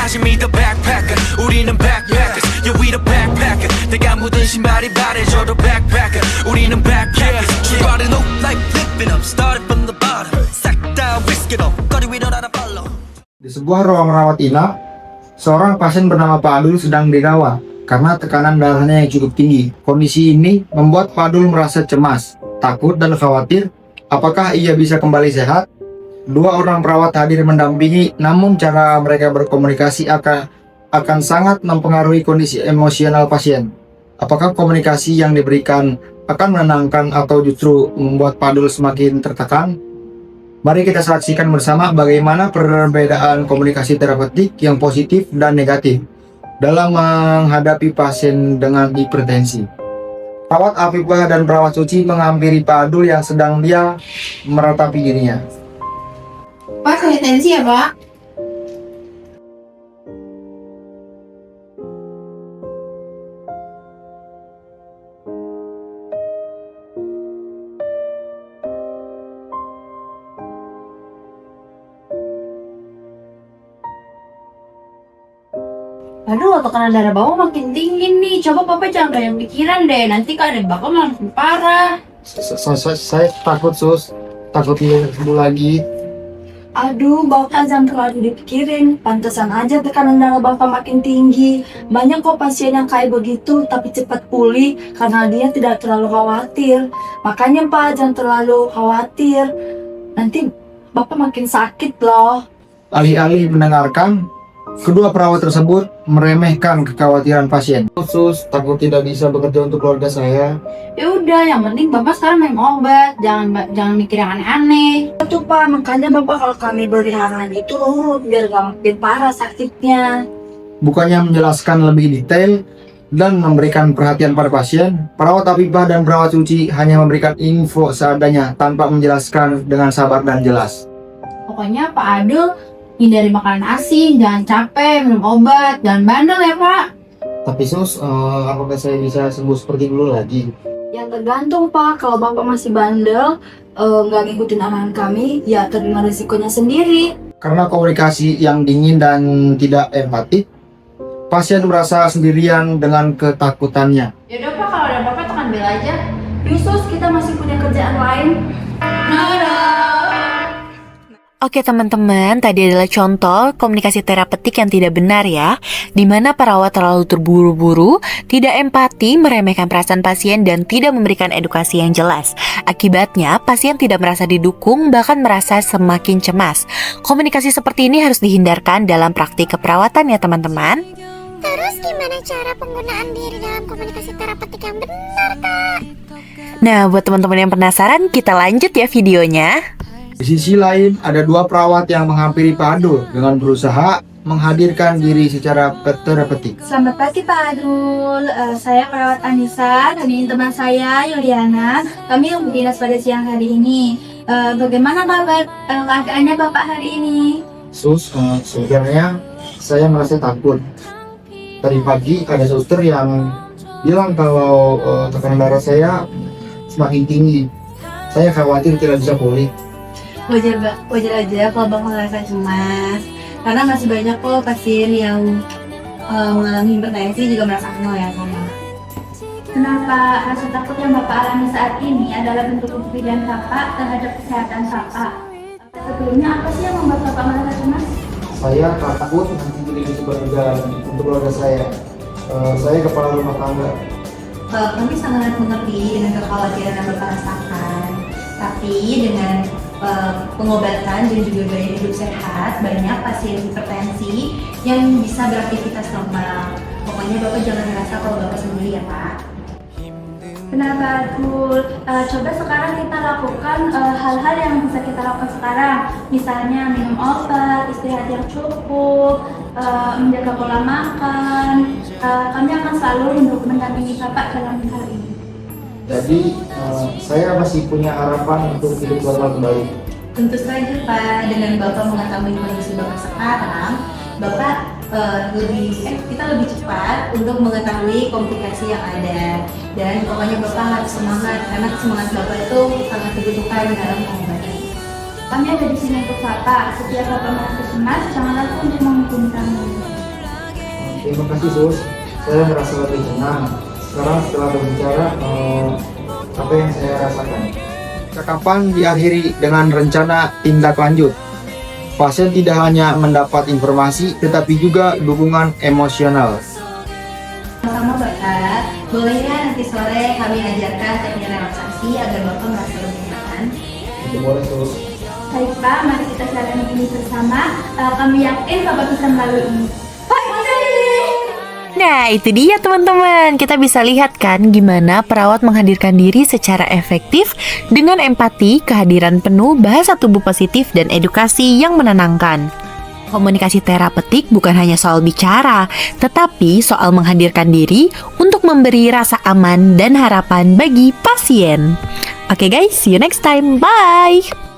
다시 meet the backpacker 우리는 backpackers yeah we the backpacker 내가 묻은 신발이 바래져도 backpacker 우리는 backpackers 출발은 up like flipping up started from the bottom 싹 다 risk it all 거리 위로 날아발로. Di sebuah ruang rawat inap, seorang pasien bernama Pak Adul sedang dirawat karena tekanan darahnya yang cukup tinggi. Kondisi ini membuat Pak Adul merasa cemas, takut dan khawatir apakah ia bisa kembali sehat. Dua orang perawat hadir mendampingi, namun cara mereka berkomunikasi akan sangat mempengaruhi kondisi emosional pasien. Apakah komunikasi yang diberikan akan menenangkan atau justru membuat Pak Adul semakin tertekan? Mari kita saksikan bersama bagaimana perbedaan komunikasi terapeutik yang positif dan negatif dalam menghadapi pasien dengan hipertensi. Perawat Afifah dan perawat Suci menghampiri Pak Adul yang sedang dia meratapi dirinya. Pak, saya tensi ya, Pak? Aduh, tekanan darah Bapak makin tinggi nih. Coba Bapak jangan banyak pikiran deh. Nanti keadaan Bapak makin parah. Saya takut, Sus. Takut dia sembuh lagi. Aduh, Bapak jangan terlalu dipikirin. Pantesan aja tekanan darah Bapak makin tinggi. Banyak kok pasien yang kayak begitu tapi cepat pulih karena dia tidak terlalu khawatir. Makanya Pak, jangan terlalu khawatir. Nanti Bapak makin sakit loh. Alih-alih mendengarkan, kedua perawat tersebut meremehkan kekhawatiran pasien. Sus, takut tidak bisa bekerja untuk keluarga saya. Ya udah, yang penting Bapak sekarang minum obat. Jangan mikir yang aneh-aneh. Itu Pak, makanya Bapak kalau kami beri arahan itu biar gak makin parah sakitnya. Bukannya menjelaskan lebih detail dan memberikan perhatian pada pasien, perawat Afifah dan perawat Suci hanya memberikan info seadanya tanpa menjelaskan dengan sabar dan jelas. Pokoknya Pak Adul hindari makanan asin, jangan capek, minum obat, jangan bandel ya Pak. Tapi Sus, apakah saya bisa sembuh seperti dulu lagi? Yang tergantung Pak, kalau Bapak masih bandel, nggak ngikutin arahan kami, ya terima risikonya sendiri. Karena komunikasi yang dingin dan tidak empatik, pasien merasa sendirian dengan ketakutannya. Yaudah Pak, kalau ada Bapak tekan bel aja. Yusus, kita masih punya kerjaan lain. Oke teman-teman, tadi adalah contoh komunikasi terapeutik yang tidak benar ya, di mana perawat terlalu terburu-buru, tidak empati, meremehkan perasaan pasien, dan tidak memberikan edukasi yang jelas. Akibatnya, pasien tidak merasa didukung, bahkan merasa semakin cemas. Komunikasi seperti ini harus dihindarkan dalam praktik keperawatan ya teman-teman. Terus gimana cara penggunaan diri dalam komunikasi terapeutik yang benar, Kak? Nah, buat teman-teman yang penasaran, kita lanjut ya videonya. Di sisi lain, ada dua perawat yang menghampiri Pak Adul dengan berusaha menghadirkan diri secara terapeutik. Selamat pagi Pak Adul, saya perawat Anissa dan ini teman saya Yuliana. Kami yang berdinas pada siang hari ini. Bagaimana kabar keadaannya Bapak hari ini? Sus, sebenarnya saya merasa takut. Tadi pagi ada suster yang bilang kalau tekanan darah saya semakin tinggi. Saya khawatir tidak bisa pulih. Wajar aja kalau Bapak merasa cemas. Karena masih banyak kok pasien yang mengalami hipertensi juga merasa kenal ya sama. Kenapa rasa takut yang Bapak alami saat ini adalah bentuk kepedulian Bapak terhadap kesehatan Bapak? Sebelumnya apa sih yang membuat Bapak merasa cemas? Saya takut nanti tidak bisa bekerja untuk keluarga saya. Saya kepala rumah tangga. Kami sangat mengerti dengan kekhawatiran yang Bapak rasakan. Tapi dengan pengobatan dan juga gaya hidup sehat, banyak pasien hipertensi yang bisa beraktivitas normal. Pokoknya Bapak jangan merasa kalau Bapak sendiri ya Pak. Kenapa Adul? Coba sekarang kita lakukan hal-hal yang bisa kita lakukan sekarang. Misalnya minum obat, istirahat yang cukup, menjaga pola makan. Kami akan selalu mendampingi Bapak dalam hal ini. Jadi saya masih punya harapan untuk hidup normal kembali. Tentu saja Pak, dengan Bapak mengetahui kondisi Bapak sekarang, Bapak kita lebih cepat untuk mengetahui komplikasi yang ada. Dan pokoknya Bapak harus semangat, karena semangat Bapak itu sangat dibutuhkan dalam pengobatan. Kami ada di sini untuk Bapak. Setiap Bapak merasa cemas, jangan ragu untuk menghubungi kami. Terima kasih Sus, saya merasa lebih tenang. Sekarang setelah berbicara, apa yang saya rasakan? Cakapan diakhiri dengan rencana tindak lanjut. Pasien tidak hanya mendapat informasi, tetapi juga dukungan emosional. Sama Bapak, boleh ya nanti sore kami ajarkan teknik relaksasi agar Bapak merasa lebih nyaman? Itu boleh Sus. Baik Pak, mari kita jalani ini bersama. Kami yakin Bapak bisa melalui ini. Nah, itu dia teman-teman. Kita bisa lihat kan gimana perawat menghadirkan diri secara efektif dengan empati, kehadiran penuh, bahasa tubuh positif, dan edukasi yang menenangkan. Komunikasi terapeutik bukan hanya soal bicara, tetapi soal menghadirkan diri untuk memberi rasa aman dan harapan bagi pasien. Oke guys, see you next time. Bye!